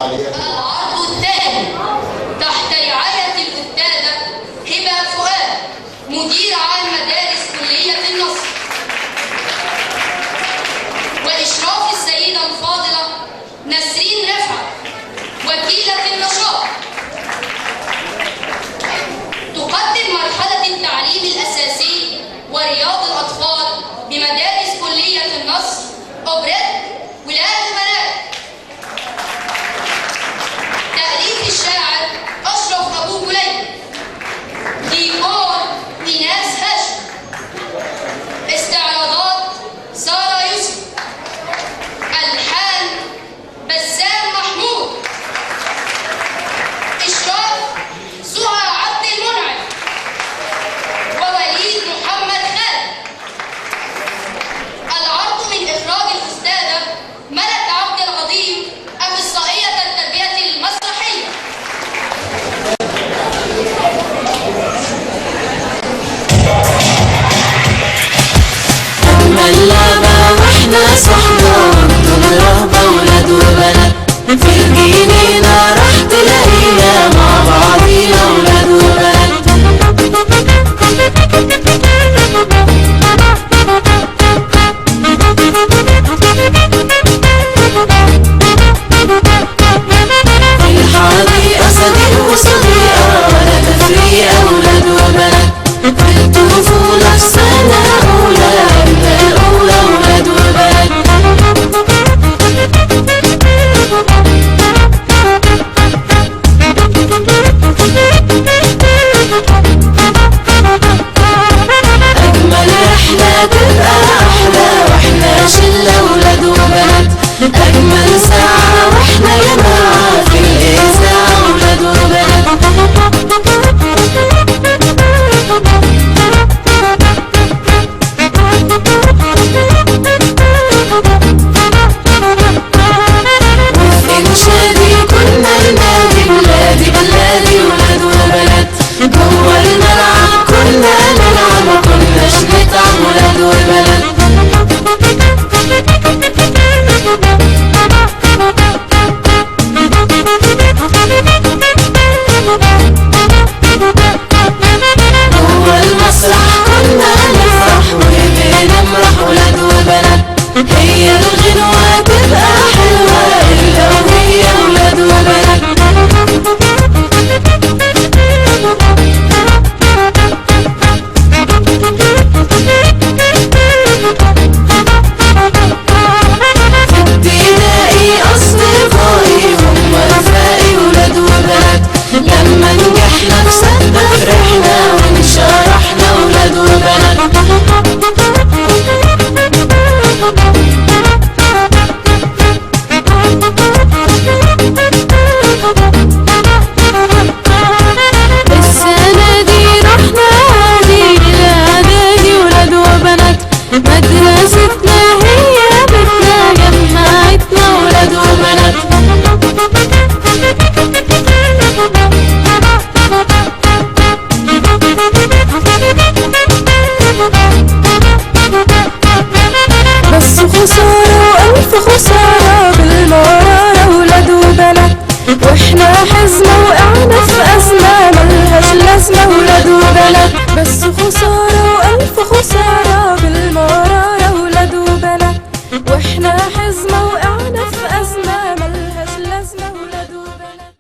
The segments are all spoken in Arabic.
العرض الثاني تحت رعاية الأستاذة هبة فؤاد مدير عام مدارس كلية النصر وإشراف السيدة الفاضلة نسرين رفعت وكيلة النشاط. تقدم مرحلة التعليم الأساسي ورياض الأطفال بمدارس كلية النصر أوبريت ولاد وبنات. تأليف الشاعر أشرف أبو جليل. ديكور إيناس هاشم. استعراضات سارة يوسف. ألحان بسام محمود. إشراف سهى عبد المنعم ووليد محمد خالد. العرض من إخراج الأستاذة ملك عبد العظيم أخصائية التربية المسرحية. أجمل لعبة وإحنا صحبة طول رهبة ولاد وبنات في الجنينة راح تلاقينا مع بعضينا ولاد وبنات. في الحديقة صديق وصديقة ولا تفريقة ولاد وبنات. في الطفولة في سنة أولى الأولى ولاد وبنات. أجمل رحلة تبقى أحلى وإحنا شلة ولاد وبنات. أجمل ساعة وإحنا جماعة في الإذاعة ولاد وبنات. وفي إنشادي كنا ننادي بلادي بلادي ولاد وبنات. جوه الملعب كنا نلعب مكناش نتعب ولاد وبنات. جوه المسرح كنا نفرح وبنمرح ولاد وبنات. هي الغنوة تبقى حلوة إلا وهي ولاد وبنات. في ابتدائي أصدقائي هم رفاقي ولاد وبنات. لما نجحنا في سنة فرحنا وانشرحنا ولاد وبنات. السنة دي رحنا عادي للإعدادي ولاد وبنات. مدرستنا هي بيتنا جمعتنا ولاد وبنات. بس خسارة وألف خسارة بالمرارة ولاد وبنات. واحنا حزمة وقعنا في أزمة ملهاش لازمة ولاد وبنات. بس خسارة وألف خسارة بالمرارة ولاد وبنات. واحنا حزمة وقعنا في أزمة ملهاش لازمة ولاد وبنات.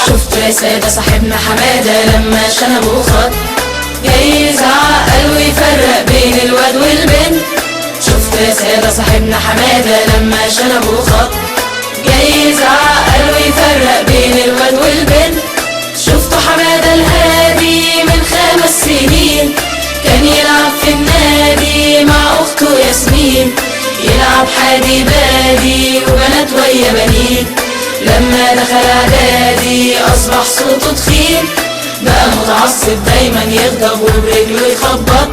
شفت يا سادة صاحبنا حمادة لما شنبه خط جاي يزعق قال ويفرق بين الواد والبنت. شفت يا سادة صاحبنا حمادة لما شنبه خط جاي يزعق قال ويفرق بين الواد والبنت. شفتوا حمادة الهادي من 5 سنين كان يلعب في النادي مع أخته ياسمين. يلعب حادي بادي وبنات ويا بنين. لما دخل اعدادي اصبح صوته تخين. بقى متعصب دايما يغضب وبرجله يخبط.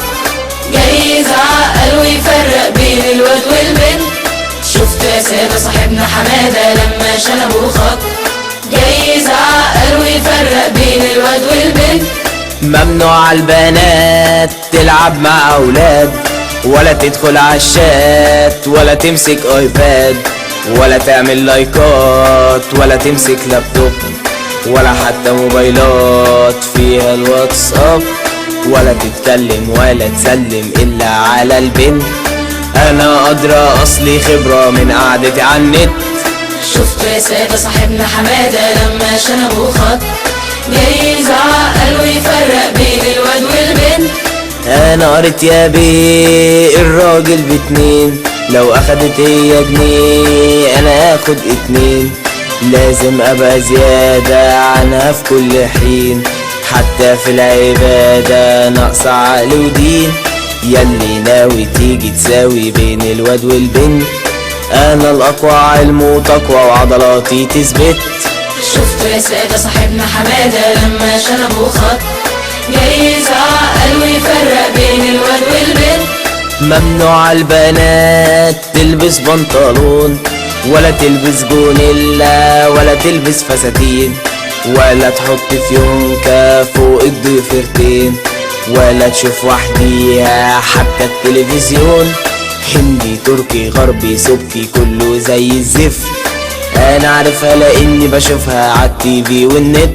جاي يزعق قال ويفرق بين الواد والبنت. شفت يا سادة صاحبنا حمادة لما شنبه خط جاي يزعق قال ويفرق بين الواد والبنت. ممنوع البنات تلعب مع اولاد، ولا تدخل عالشات، ولا تمسك ايباد، ولا تعمل لايكات، ولا تمسك لابتوب، ولا حتى موبايلات فيها الواتساب، ولا تتكلم ولا تسلم الا على البنت. انا ادرى اصلي خبرة من قعدتي عالنت. شفت يا سادة صاحبنا حمادة لما شنبه خط، جاي يزعق ويفرق بين الواد والبنت. انا قريت يا بيه الراجل باتنين، لو اخدت هي جنيه انا اخد اتنين، لازم ابقى زيادة عنها في كل حين، حتى في العبادة ناقصة عقل ودين. ياللي ناوي تيجي تساوي بين الواد والبنت، انا الاقوى علم وتقوى وعضلاتي تثبت. شفت يا سادة صاحبنا حمادة لما شنبه خط، جاي يزعق ويفرق بين الواد والبنت. ممنوع البنات تلبس بنطلون، ولا تلبس جونيلا، ولا تلبس فساتين، ولا تحط فيونكة فوق الضفيرتين، ولا تشوف وحديها حتى التلفزيون. هندي تركي غربي سبكي كله زي الزفت، انا عارفها لاني بشوفها عالتي في والنت.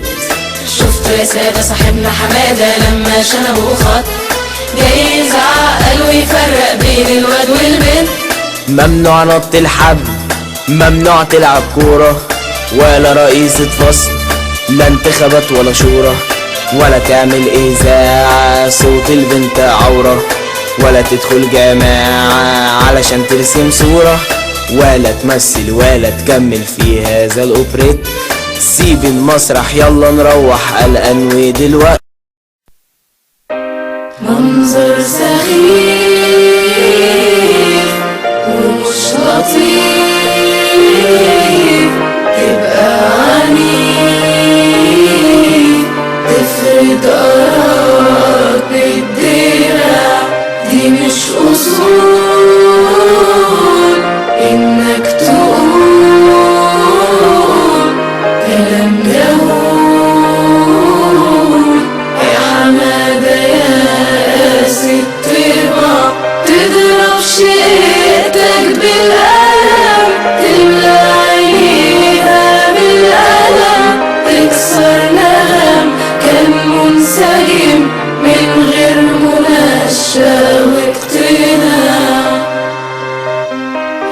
شفت يا سادة صاحبنا حمادة لما شنبه خط، جاي يزعق ويفرق بين الواد والبنت. ممنوع نط الحبل، ممنوع تلعب كورة، ولا رئيسة فصل، لا انتخابات ولا شورى، ولا تعمل إذاعة صوت البنت عورة، ولا تدخل جامعة علشان ترسم صورة، ولا تمثل ولا تكمل في هذا الأوبريت. سيب المسرح يلا نروح قلقان ودلوقتي. منظر سخيف ومش لطيف، تبقى عنيف تفرد آراءك بالدراع، دي مش أصول إنك تقول كلام جهول. يا حمادة يا قاسي الطباع، تضرب شقتك بالقلم، تملى عينيها بالألم، تكسر نغم كان منسجم من غير مناقشة واقتناع.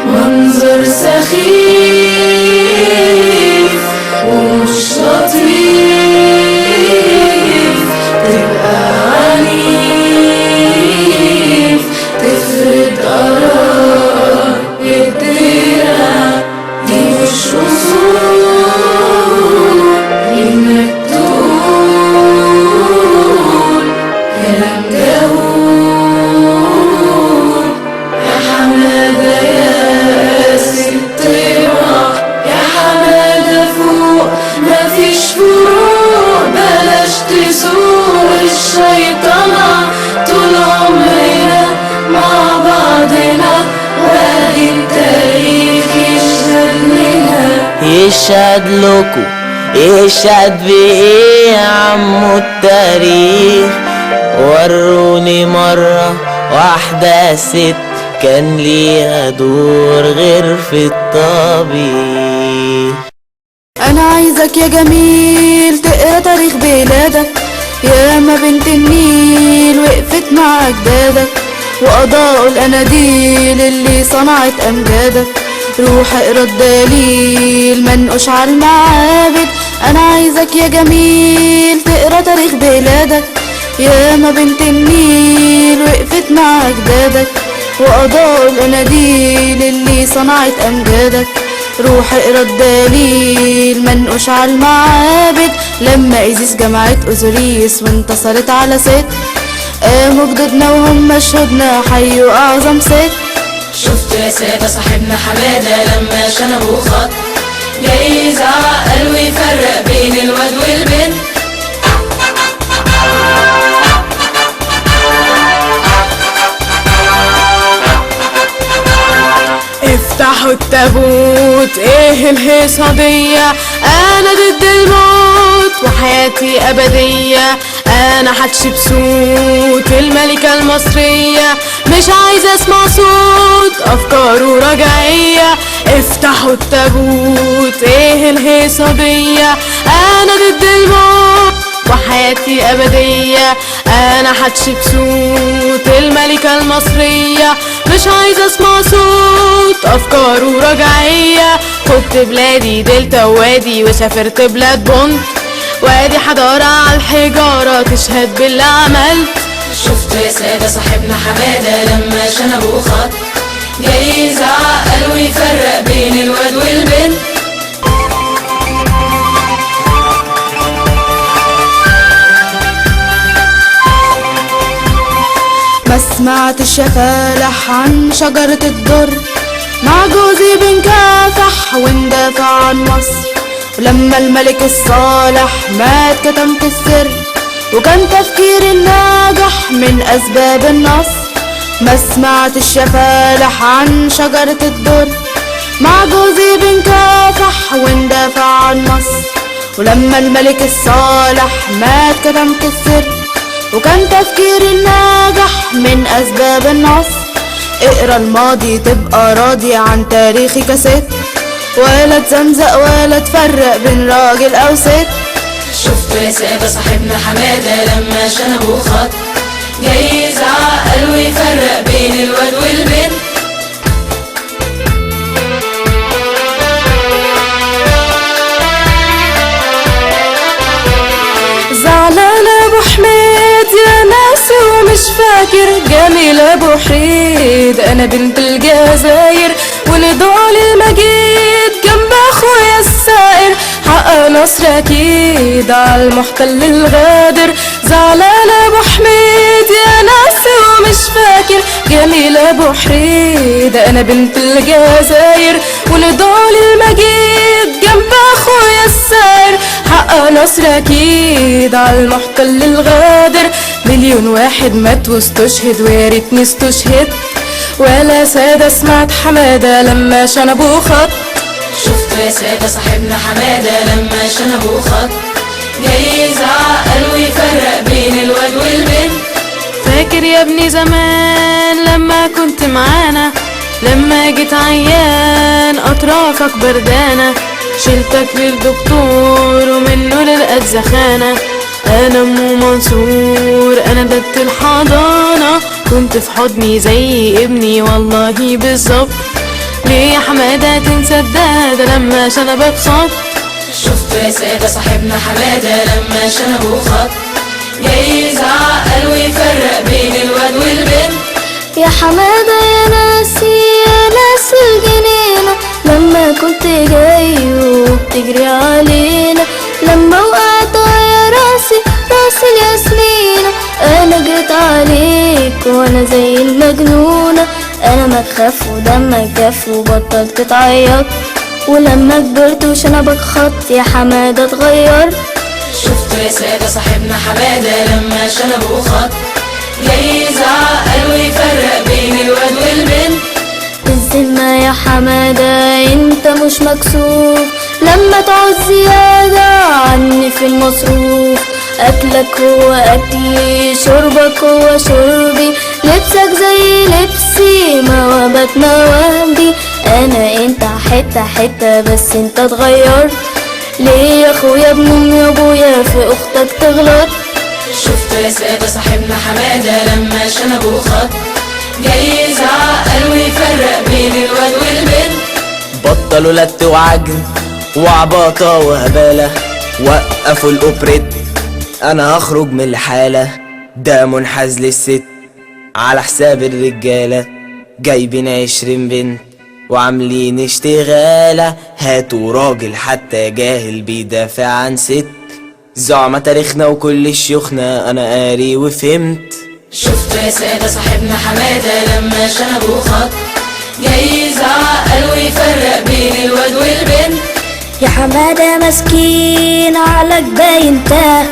منظر سخيف ومش لطيف، تبقى عنيف تفرد آراءك بالدراع، دي مش أصول إنك تقول كلام جهول. يا حمادة يا قاسي الطباع، يا حمادة فوق مفيش فروق، بلاش تسوق الشيطنة، طول عمرنا مع بعضنا، وادي التاريخ يشهد لنا. يشهد لكم، يشهد بإيه يا عمو التاريخ؟ وروني مرة واحدة ست كان ليها دور غير في الطبيخ. انا عايزك يا جميل تقرا تاريخ بلادك، ياما بنت النيل وقفت مع اجدادك، واضاءوا الاناديل اللي صنعت امجادك. روح اقرا الدليل منقوش على المعابد. انا عايزك يا جميل تقرا تاريخ بلادك، ياما بنت النيل وقفت مع اجدادك، واضاءوا الاناديل اللي صنعت امجادك. روح اقرا الدليل منقوش على المعابد. لما ايزيس جمعت اوزوريس وانتصرت على ست، قاموا جدودنا وهم شهودنا حيوا اعظم ست. شفت يا سادة صاحبنا حمادة لما شنبه خط، جاي يزعق ويفرق بين الواد والبنت. افتحوا التابوت، ايه الهيصة دي؟ انا ضد الموت وحياتي ابدية، انا حتشبسوت الملكة المصرية، مش عايزة اسمع صوت افكاره رجعية. افتحوا التابوت ايه الهيصة دي، انا ضد الموت وحياتي ابدية. انا حتشبسوت الملكة المصرية، مش عايزة اسمع صوت افكاره رجعية. خدت بلادي دلتا ووادي وسافرت بلاد بونت، وادي حضارة على الحجارة تشهد باللي عملت. شفت يا سادة صاحبنا حمادة لما شنبه خط، جاي يزعق ويفرق بين الواد والبنت. ما سمعتش يا فالح عن شجرة الدر، مع جوزي بنكافح وندافع عن مصر. ولما الملك الصالح مات كتمت السر، وكان تفكير الناجح من أسباب النصر. ما سمعتش يا فالح عن شجرة الدر، مع جوزي بنكافح وندافع عن مصر. ولما الملك الصالح مات كتمت السر، وكان تفكير الناجح من أسباب النصر. اقرا الماضي تبقى راضي عن تاريخي كست، ولا تزمزق ولا تفرق بين راجل أو ست. شفت يا سادة صاحبنا حمادة لما شنبه خط، جاي يزعق ويفرق بين الواد والبنت. زعلان ابو حميد يا ناس ومش فاكر، جميل ابو حيد انا بنت الجزاير، ونضال المجيد جنب اخويا السائر، حقق نصر اكيد على المحتل الغادر. زعلان ابو حميد يا ناس ومش فاكر، جميل ابو حيد انا بنت الجزاير، ونضال المجيد جنب اخويا السائر، حقق نصر اكيد على المحتل الغادر. مليون واحد مات واستشهد ويا ريتني استشهد، ولا سادة سمعت حمادة لما شنبه خط. شفت يا سادة صاحبنا حمادة لما شنبه خط، جاي يزعق ويفرق بين الواد والبنت. فاكر يا ابني زمان لما كنت معانا، لما جيت عيان اطرافك بردانة، شلتك للدكتور ومنه للأجزخانة. انا ام منصور انا ضد الحضانة، كنت في حضني زي ابني والله بالظبط. ليه يا حمادة تنسى الدادة لما شنبك خط؟ شفت يا سادة صاحبنا حمادة لما شنبه خط، جاي يزعق ويفرق بين الواد والبنت. يا حمادة يا ناسي يا ناس الجنينة، لما كنت جاي وبتجري علينا، لما وقعت يا راسي راس الياسمينة. انا جيت عليك وانا زي المجنونة، انا ما تخاف ودمك جف وبطلت تعيط، ولما كبرت وشنبك خط يا حمادة اتغير. شفت يا سادة صاحبنا حمادة لما شنبه خط، جاي يزعق ويفرق بين الواد والبنت. بالذمة يا حمادة انت مش مكسوف، لما تعوز زيادة عني في المصروف. اكلك هو اكلي، شربك هو شربي، لبسك زي لبسي، موابك موابي. انا انت حتة حتة بس انت اتغيرت. ليه يا اخويا ابن امي ابويا في اختك تغلط؟ شفت يا سادة صاحبنا حمادة لما شنبه خط، جاي يزعق ويفرق بين الواد والبنت. بطلوا لت وعجن وعباطة وهبالة، وقفوا الأوبريت أنا هخرج من الحالة. ده منحاز للست على حساب الرجالة، جايبين 20 بنت وعاملين اشتغالة. هاتوا راجل حتى جاهل بيدافع عن ست، زعما تاريخنا وكل شيوخنا أنا قاري وفهمت. شفت يا سادة صاحبنا حمادة لما شنبه خط، جاي يزعق ويفرق بين الواد والبنت. يا حمادة مسكين عقلك باين تاه،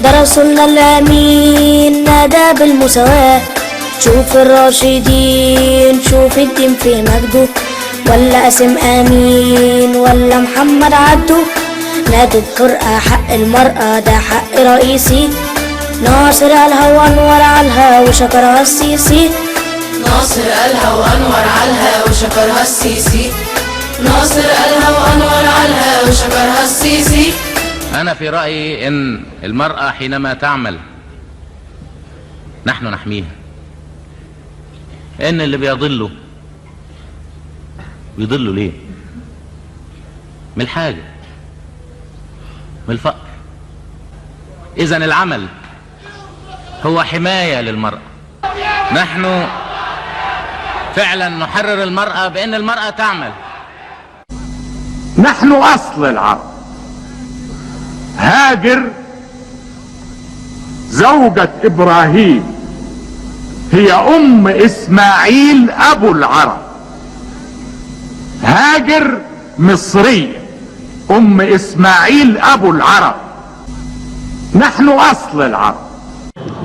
ده رسولنا الأمين نادى بالمساواة. شوف الراشدين شوف الدين في مجده، ولا قاسم أمين ولا محمد عبده. نادوا بحرقة حق المرأة ده حق رئيسي، ناصر قالها وانور علها وشكرها السيسي. ناصر قالها وانور علها وشكرها السيسي. ناصر قالها وانور علها وشكرها السيسي. أنا في رأيي إن المرأة حينما تعمل نحن نحميها. إن اللي بيضلوا ليه؟ من الحاجة، من الفقر. إذن العمل هو حماية للمرأة. نحن فعلا نحرر المرأة بأن المرأة تعمل. نحن أصل العرب. هاجر زوجة إبراهيم هي أم إسماعيل أبو العرب. هاجر مصرية أم إسماعيل أبو العرب. نحن أصل العرب.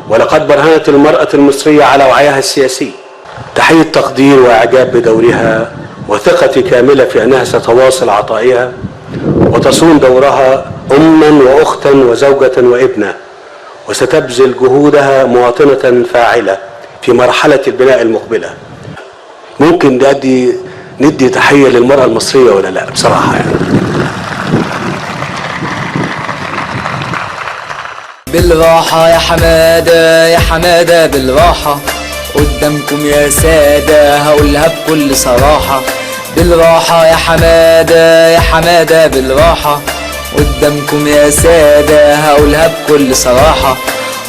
ولقد برهنت المرأة المصرية على وعيها السياسي. تحية تقدير وإعجاب بدورها وثقتي كاملة في أنها ستواصل عطائها وتصون دورها أما وأختا وزوجة وابنة، وستبذل جهودها مواطنة فاعلة في مرحلة البناء المقبلة. ممكن ندي تحية للمرأة المصرية ولا لا؟ بصراحة يعني. بالراحة يا حمادة يا حمادة بالراحة، قدامكم يا سادة هقولها بكل صراحة. بالراحة يا حمادة يا حمادة بالراحة، قدامكم يا سادة هقولها بكل صراحة.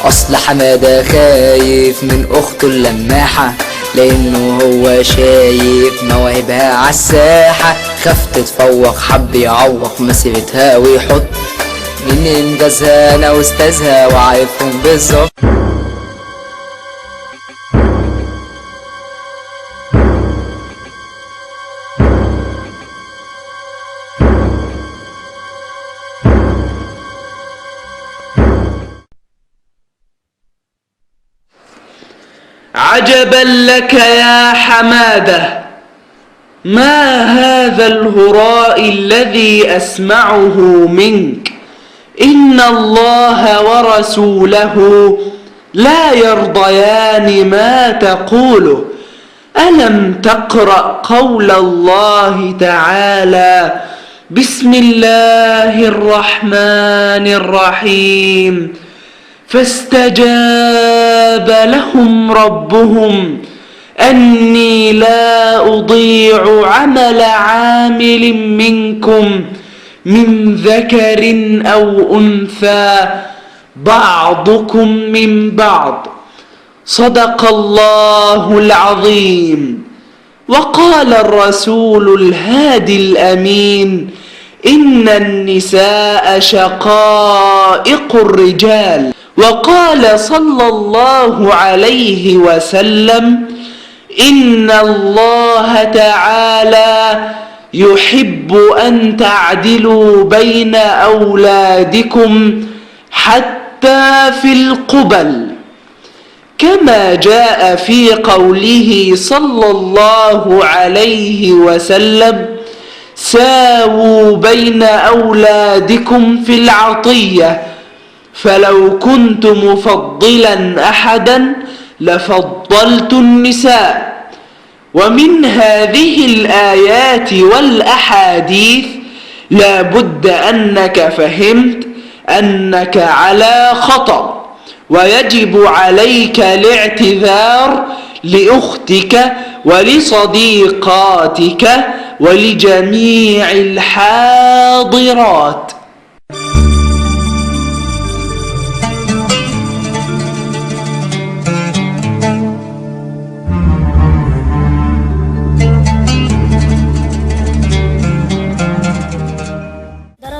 أصل حمادة خايف من أخته اللماحة، لأنه هو شايف مواهبها عالساحة. خاف تتفوق حب يعوق مسيرتها ويحط من إنجازها أنا وأستاذها وعارفهم بالظبط. عجبا لك يا حمادة، ما هذا الهراء الذي أسمعه منك؟ إن الله ورسوله لا يرضيان ما تقوله. ألم تقرأ قول الله تعالى بسم الله الرحمن الرحيم فاستجاب لهم ربهم أني لا أضيع عمل عامل منكم من ذكر أو أنثى بعضكم من بعض. صدق الله العظيم. وقال الرسول الهادي الأمين إن النساء شقائق الرجال. وقال صلى الله عليه وسلم إن الله تعالى يحب أن تعدلوا بين أولادكم حتى في القبل، كما جاء في قوله صلى الله عليه وسلم ساووا بين أولادكم في العطية، فلو كنت مفضلا أحدا لفضلت النساء. ومن هذه الآيات والأحاديث لا بد أنك فهمت أنك على خطأ، ويجب عليك الاعتذار لأختك ولصديقاتك ولجميع الحاضرات.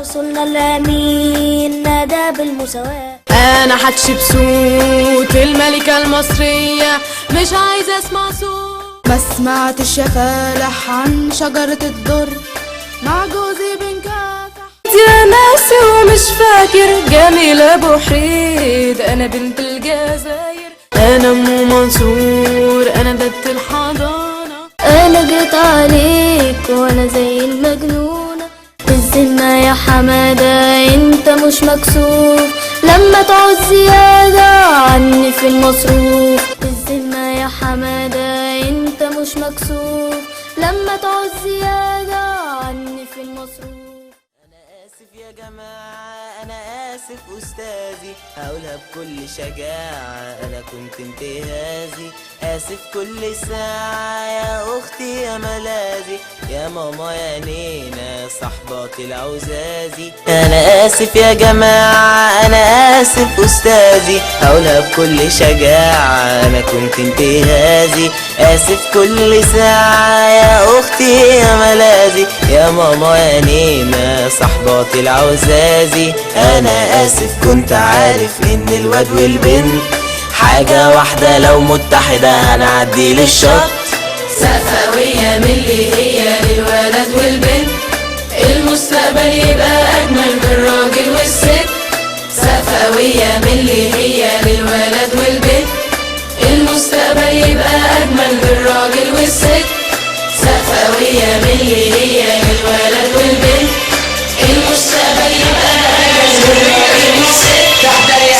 رسولنا الأمين نادى بالمساواة. أنا حتشبسوت الملكة المصرية مش عايزة أسمع صوت. ما سمعتش يا فالح عن شجرة الدر مع جوزي بنكافح. يا ناسي ومش فاكر جميل أبو حيد أنا بنت الجزائر. أنا أم منصور أنا بنت الحضانة. أنا جيت عليك وأنا زي المجنونة. الذمة يا حمادة انت مش مكسوف لما تعوز زيادة عني في المصروف. بالذمة يا حمادة انت مش مكسوف لما تعوز زيادة عني في المصروف. آسف يا جماعة أنا آسف أستاذي، هقولها بكل شجاعة أنا كنت انتهازي. آسف كل ساعة يا أختي يا ملاذي، يا ماما يا نينا صحباتي العزازي. أنا آسف يا جماعة أنا آسف أستاذي، هقولها بكل شجاعة أنا كنت انتهازي. آسف كل ساعة يا أختي يا ملاذي، يا ماما يا نينا صحباتي العزازي. أنا آسف كنت عارف إن الواد والبنت حاجة واحدة، لو متحدة هنعدي للشط. سفوية من اللي هي للولد والبنت، المستقبل يبقى أجمل بالراجل والست. سفوية من اللي هي للولد والبنت، المستقبل يبقى أجمل بالراجل والست. سفوية من اللي هي للولد والبنت، المستقبل يبقى أجمل بالراجل والست. تحت رعاية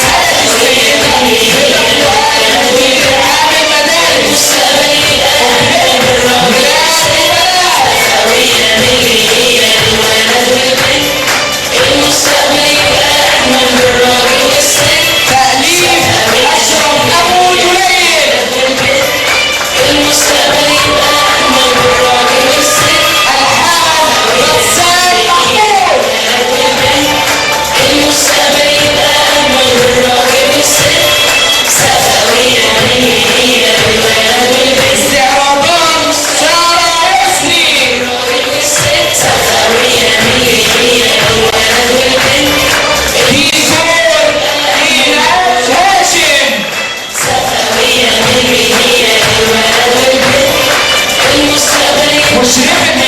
مشرفة